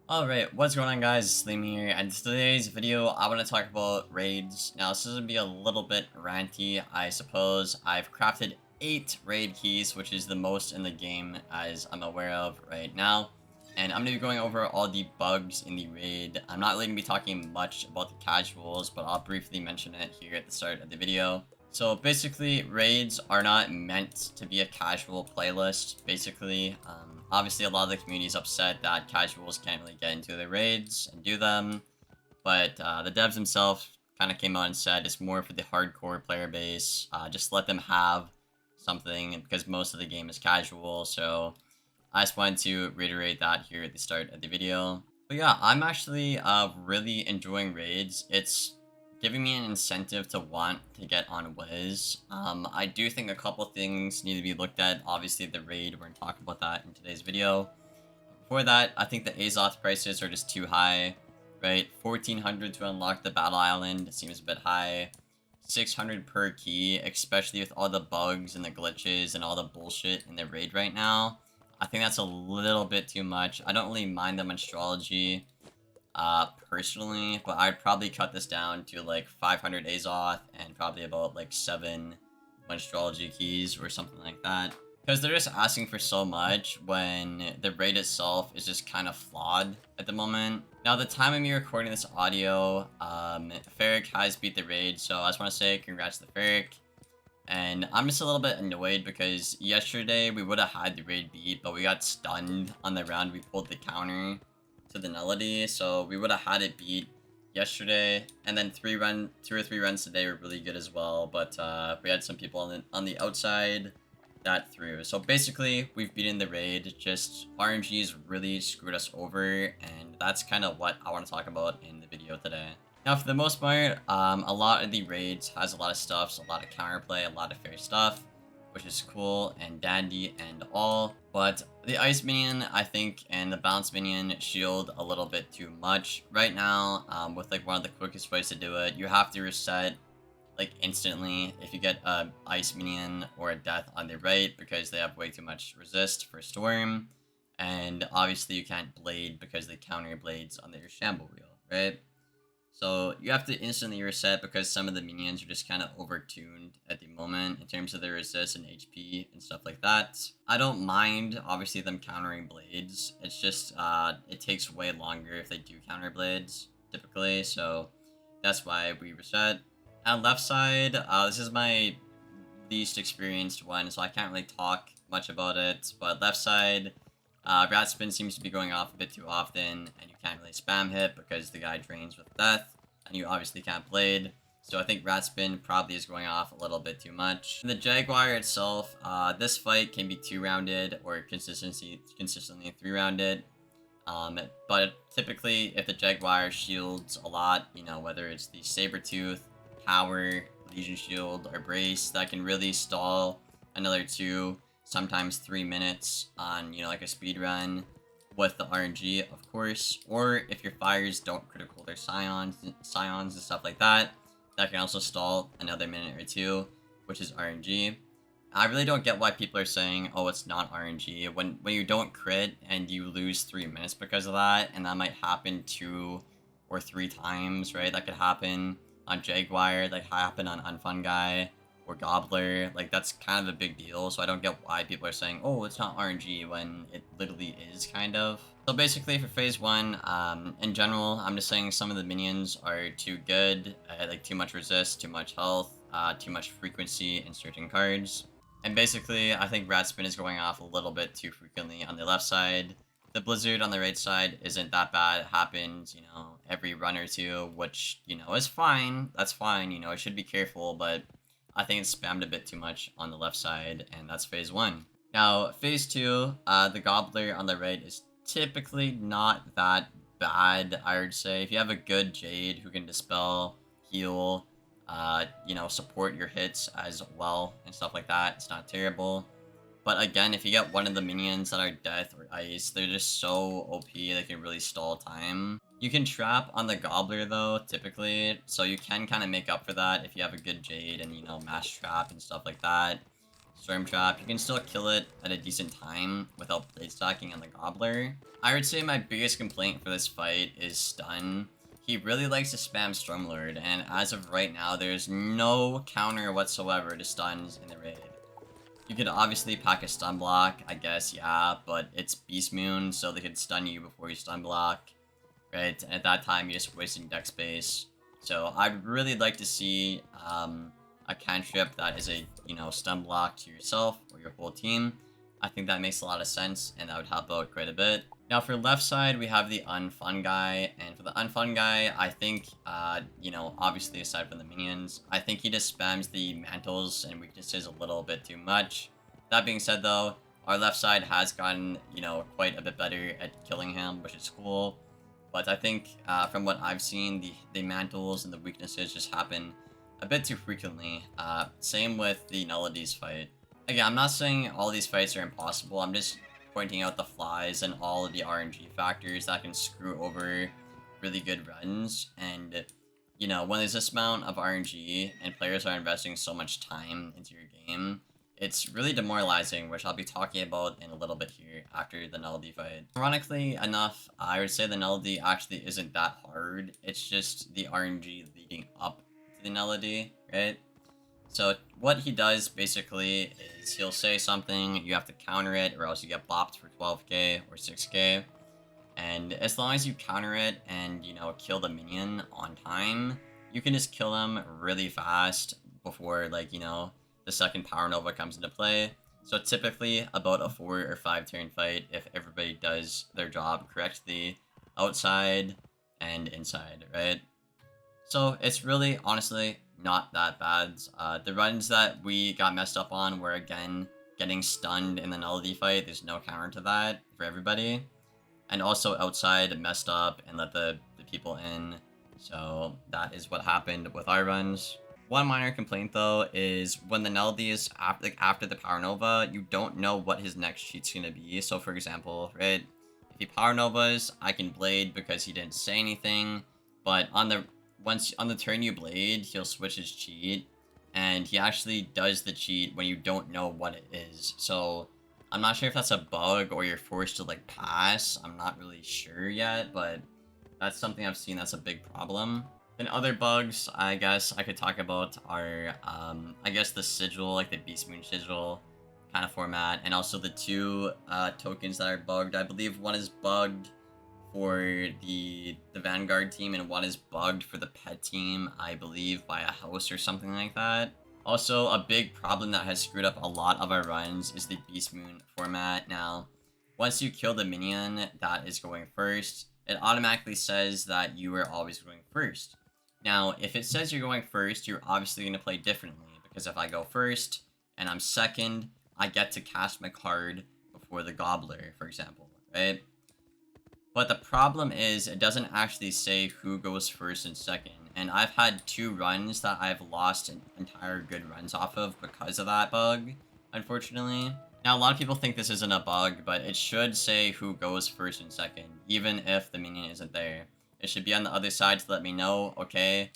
Alright, what's going on guys, it's Liam here, and in today's video I want to talk about raids. Now this is going to be a little bit ranty, I suppose. I've crafted 8 raid keys, which is the most in the game as I'm aware of right now. And I'm going to be going over all the bugs in the raid. I'm not really going to be talking much about the casuals, but I'll briefly mention it here at the start of the video. So basically, raids are not meant to be a casual playlist, basically. Obviously, a lot of the community is upset that casuals can't really get into the raids and do them, but the devs themselves kind of came out and said it's more for the hardcore player base. Just let them have something, because most of the game is casual, so I just wanted to reiterate that here at the start of the video. But yeah, I'm actually really enjoying raids. It's giving me an incentive to want to get on Wiz. I do think a couple things need to be looked at. Obviously, the raid, we're going to talk about that in today's video. Before that, I think the Azoth prices are just too high, right? 1400 to unlock the Battle Island seems a bit high. 600 per key, especially with all the bugs and the glitches and all the bullshit in the raid right now. I think that's a little bit too much. I don't really mind the Astrology personally, but I'd probably cut this down to like 500 Azoth and probably about like 7 Astrology keys or something like that. Because they're just asking for so much when the raid itself is just kind of flawed at the moment. Now, the time of me recording this audio, Ferric has beat the raid, so I just want to say congrats to Ferric. And I'm just a little bit annoyed because yesterday we would have had the raid beat, but we got stunned on the round we pulled the counter to the nullity, so we would have had it beat yesterday. And then 2 or 3 runs today were really good as well, but we had some people on the outside that threw. So basically, we've beaten the raid, just RNGs really screwed us over, and that's kind of what I want to talk about in the video today. Now, for the most part, a lot of the raids has a lot of stuffs, a lot of counterplay, a lot of fair stuff, which is cool and dandy and all. But the ice minion, I think, and the bounce minion shield a little bit too much right now. With like one of the quickest ways to do it, you have to reset like instantly if you get a ice minion or a death on the right, because they have way too much resist for storm. And obviously you can't blade because they counter blades on their shamble wheel, right? So you have to instantly reset because some of the minions are just kind of overtuned at the moment in terms of their resist and HP and stuff like that. I don't mind, obviously, them countering blades. It's just, it takes way longer if they do counter blades, typically. So that's why we reset. On left side, this is my least experienced one, so I can't really talk much about it. But left side, Rat Spin seems to be going off a bit too often, and you can't really spam hit because the guy drains with death, and you obviously can't blade. So I think Rat Spin probably is going off a little bit too much. In the Jaguar itself, this fight can be 2-rounded or consistently 3-rounded. But typically, if the Jaguar shields a lot, you know, whether it's the Sabertooth, Power, Legion Shield, or Brace, that can really stall another 2, sometimes 3 minutes on, you know, like a speed run with the RNG, of course. Or if your fires don't critical their scions and stuff like that, that can also stall another minute or 2, which is RNG. I really don't get why people are saying, oh, it's not RNG. When you don't crit and you lose 3 minutes because of that, and that might happen 2 or 3 times, right? That could happen on Jaguar, like happen on Unfun Guy or Gobbler. Like, that's kind of a big deal, so I don't get why people are saying, oh, it's not RNG, when it literally is, kind of. So basically, for phase 1, in general, I'm just saying some of the minions are too good, like too much resist, too much health, too much frequency in certain cards. And basically, I think Rat Spin is going off a little bit too frequently on the left side. The Blizzard on the right side isn't that bad. It happens, you know, every run or 2, which, you know, is fine. That's fine, you know, I should be careful, but I think it's spammed a bit too much on the left side, and that's phase 1. Now, phase 2, the Gobbler on the right is typically not that bad, I would say. If you have a good Jade who can dispel, heal, you know, support your hits as well and stuff like that, it's not terrible. But again, if you get one of the minions that are death or ice, they're just so OP, they can really stall time. You can trap on the Gobbler though, typically, so you can kind of make up for that if you have a good Jade and, you know, mass trap and stuff like that. Storm Trap, you can still kill it at a decent time without blade stacking on the Gobbler. I would say my biggest complaint for this fight is stun. He really likes to spam Stormlord, and as of right now, there's no counter whatsoever to stuns in the raid. You could obviously pack a stun block, I guess, yeah, but it's Beast Moon, so they could stun you before you stun block, right? And at that time, you're just wasting deck space. So I'd really like to see a cantrip that is a, you know, stun block to yourself or your whole team. I think that makes a lot of sense, and that would help out quite a bit. Now for left side, we have the unfun guy, and for the unfun guy, I think, you know, obviously aside from the minions, I think he just spams the mantles and weaknesses a little bit too much. That being said though, our left side has gotten, you know, quite a bit better at killing him, which is cool. But I think, from what I've seen, the mantles and the weaknesses just happen a bit too frequently. Same with the nullities fight. Again, I'm not saying all these fights are impossible, I'm just pointing out the flaws and all of the RNG factors that can screw over really good runs. And, you know, when there's this amount of RNG and players are investing so much time into your game, it's really demoralizing, which I'll be talking about in a little bit here after the nullity fight. Ironically enough, I would say the nullity actually isn't that hard. It's just the RNG leading up to the nullity, right? So what he does basically is he'll say something, you have to counter it, or else you get bopped for 12k or 6k. And as long as you counter it and, you know, kill the minion on time, you can just kill him really fast before, like, you know, the second Power Nova comes into play. So typically about a 4 or 5 turn fight if everybody does their job correctly, outside and inside, right? So it's really, honestly, not that bad. The runs that we got messed up on were, again, getting stunned in the nullity fight. There's no counter to that for everybody. And also outside messed up and let the people in. So that is what happened with our runs. One minor complaint though is when the nullity is after the Power Nova, you don't know what his next cheat's gonna be. So for example, right, if he Power Novas, I can Blade because he didn't say anything. But on the turn you Blade, he'll switch his cheat, and he actually does the cheat when you don't know what it is. So I'm not sure if that's a bug or you're forced to like pass. I'm not really sure yet, but that's something I've seen that's a big problem. Then other bugs, I guess I could talk about are, I guess the sigil, like the Beast Moon sigil kind of format, and also the two tokens that are bugged. I believe one is bugged for the Vanguard team, and one is bugged for the pet team, I believe, by a house or something like that. Also, a big problem that has screwed up a lot of our runs is the Beast Moon format. Now, once you kill the minion that is going first, it automatically says that you are always going first. Now, if it says you're going first, you're obviously going to play differently, because if I go first and I'm second, I get to cast my card before the Gobbler, for example, right? But the problem is, it doesn't actually say who goes first and second. And I've had 2 runs that I've lost entire good runs off of because of that bug, unfortunately. Now, a lot of people think this isn't a bug, but it should say who goes first and second, even if the minion isn't there. It should be on the other side to let me know, okay,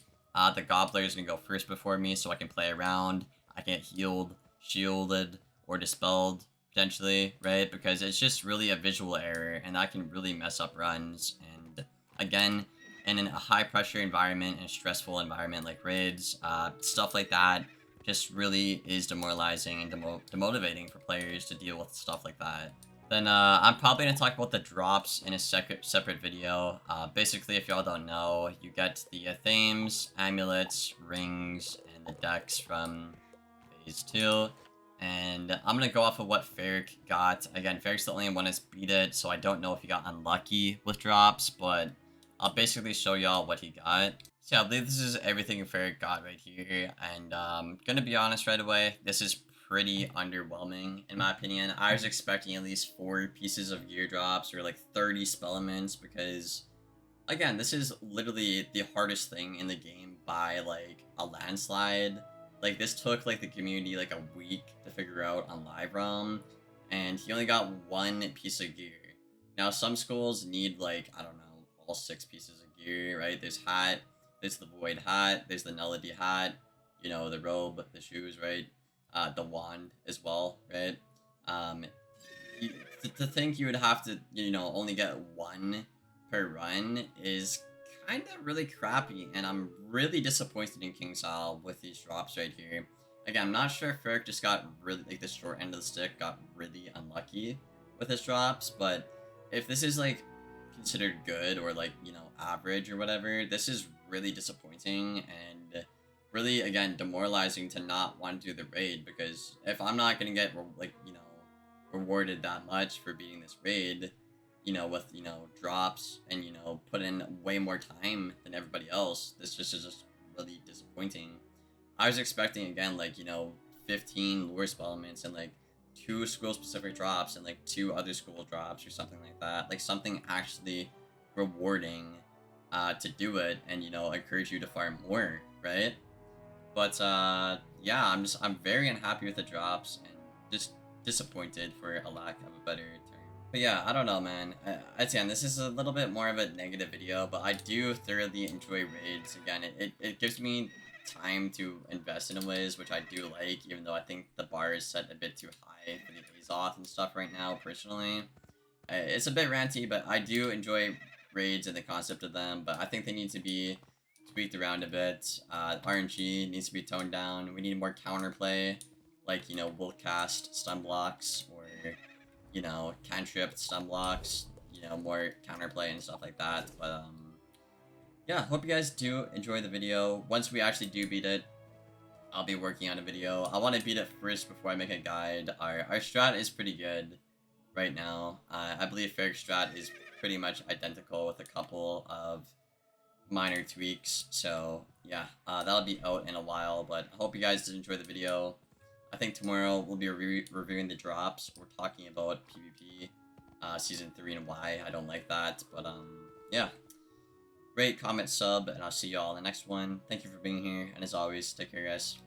the Gobbler is going to go first before me so I can play around. I can get healed, shielded, or dispelled, potentially, right? Because it's just really a visual error, and that can really mess up runs. And again, in a high-pressure environment, in a stressful environment like raids, stuff like that just really is demoralizing and demotivating for players to deal with stuff like that. Then I'm probably going to talk about the drops in a separate video. Basically, if y'all don't know, you get the themes, amulets, rings, and the decks from Phase 2. And I'm going to go off of what Ferric got. Again, Ferric's the only one that's beat it, so I don't know if he got unlucky with drops, but I'll basically show y'all what he got. So yeah, I believe this is everything Ferric got right here, and gonna be honest right away, this is pretty underwhelming in my opinion. I was expecting at least 4 pieces of gear drops or like 30 spellaments, because again, this is literally the hardest thing in the game by like a landslide. Like this took like the community like a week to figure out on Live Realm, and he only got 1 piece of gear. Now some schools need like, I don't know, all 6 pieces of gear, right? There's hat, there's the void hat, there's the nullity hat, you know, the robe, the shoes, right? the wand as well, right? Um, to think you would have to, you know, only get one per run is kind of really crappy, and I'm really disappointed in King Sal with these drops right here. Again, I'm not sure if Ferric just got really, like, the short end of the stick got really unlucky with his drops, but if this is, like, considered good or, like, you know, average or whatever, this is really disappointing and really, again, demoralizing to not want to do the raid, because if I'm not gonna get, like, you know, rewarded that much for beating this raid, you know, with, you know, drops and, you know, put in way more time than everybody else, this just is just really disappointing. I was expecting, again, like, you know, 15 lure elements and, like, 2 school-specific drops and, like, 2 other school drops or something like that. Like, something actually rewarding to do it and, you know, encourage you to farm more, right? But, yeah, I'm very unhappy with the drops and just disappointed, for a lack of a better term. But yeah, I don't know, man. Again, this is a little bit more of a negative video, but I do thoroughly enjoy raids. Again, it gives me time to invest in ways, which I do like, even though I think the bar is set a bit too high for the days off and stuff right now, personally. It's a bit ranty, but I do enjoy raids and the concept of them, but I think they need to be tweaked around a bit. RNG needs to be toned down. We need more counterplay, like, you know, will cast stun blocks, or, you know, cantrip stun blocks, you know, more counterplay and stuff like that. But, yeah, hope you guys do enjoy the video. Once we actually do beat it, I'll be working on a video. I want to beat it first before I make a guide. Our strat is pretty good right now. I believe Ferric's strat is pretty much identical with a couple of minor tweaks. So, yeah, that'll be out in a while, but I hope you guys did enjoy the video. I think tomorrow we'll be reviewing the drops. We're talking about PvP Season 3 and why I don't like that. But, yeah. Rate, comment, sub, and I'll see you all in the next one. Thank you for being here, and as always, take care, guys.